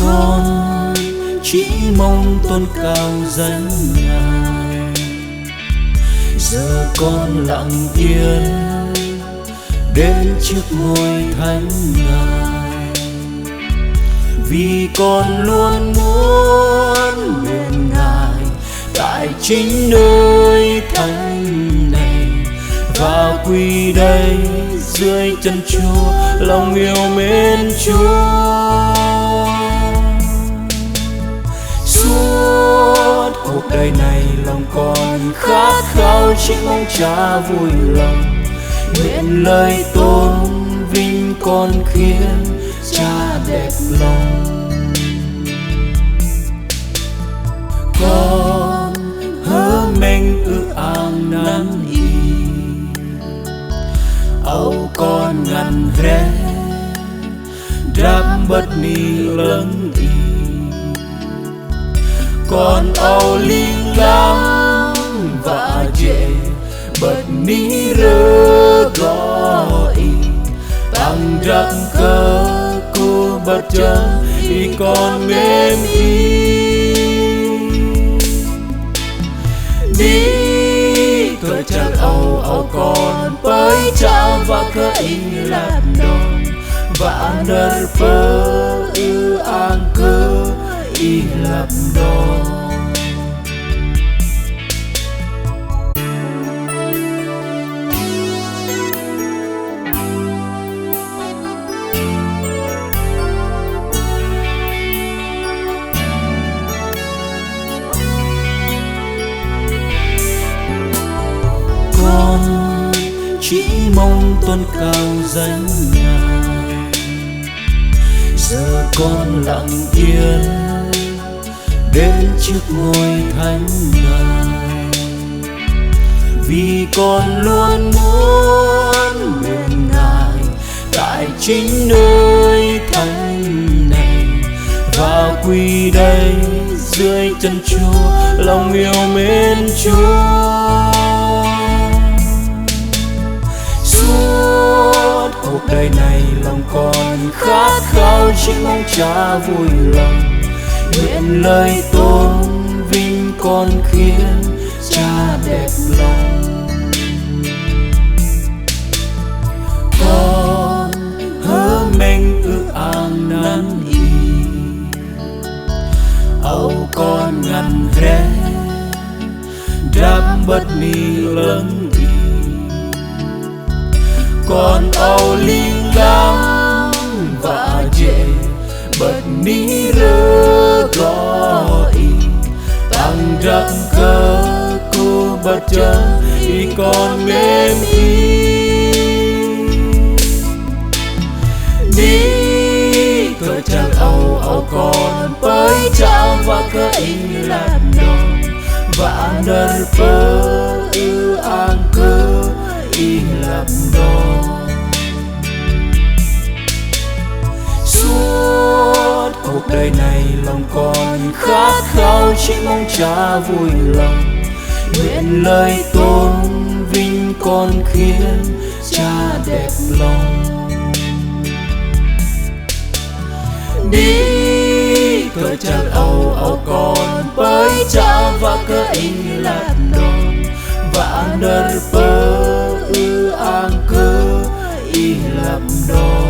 Con chỉ mong tôn cao danh Ngài, giờ con lặng yên đến trước ngôi thánh Ngài, vì con luôn muốn nguyện Ngài tại chính nơi thánh này, và quy đây dưới chân Chúa, lòng yêu mến Chúa. Suốt cuộc đời này lòng con khát khao chỉ mong Cha vui lòng, nguyện lời tôn vinh con khiến Cha đẹp lòng. Con hứa mình ước ao năn y, âu con ngăn rẽ đáp bất ni lớn y, con âu linh lắm và dễ bất ni rơ gọi tăng rắc cơ cô bất chân y con mến y. Đi tôi chắc âu con với Cha và cơ y làm đòn, và nơi phơ ư an cơ y làm đòn. Con chỉ mong tôn cao danh Ngài, giờ con lặng yên đến trước ngôi thánh Ngài, vì con luôn muốn nguyện Ngài tại chính nơi thánh này, và quy đây dưới chân Chúa, lòng yêu mến Chúa. Cuộc đời này lòng con khát khao chỉ mong Cha vui lòng, nguyện lời tôn vinh con khiến Cha đẹp lòng. Con hứa mình ước ao năn y, âu con ngăn rẽ đáp bất ni lớn y, con âu linh lắm và dễ bất ni rơ gọi tăng rắc cơ cô bất chân y con mến y. Đi tôi chắc âu con với Cha và cơ y làm đòn, và nơi phơ ư an cơ y làm đòn. Suốt cuộc đời này lòng con khát khao chỉ mong Cha vui lòng, nguyện lời tôn vinh con khiến Cha đẹp lòng. Đi tôi chắc âu con với Cha và cơ y làm đòn, và nơi phơ ư an cơ y làm đòn.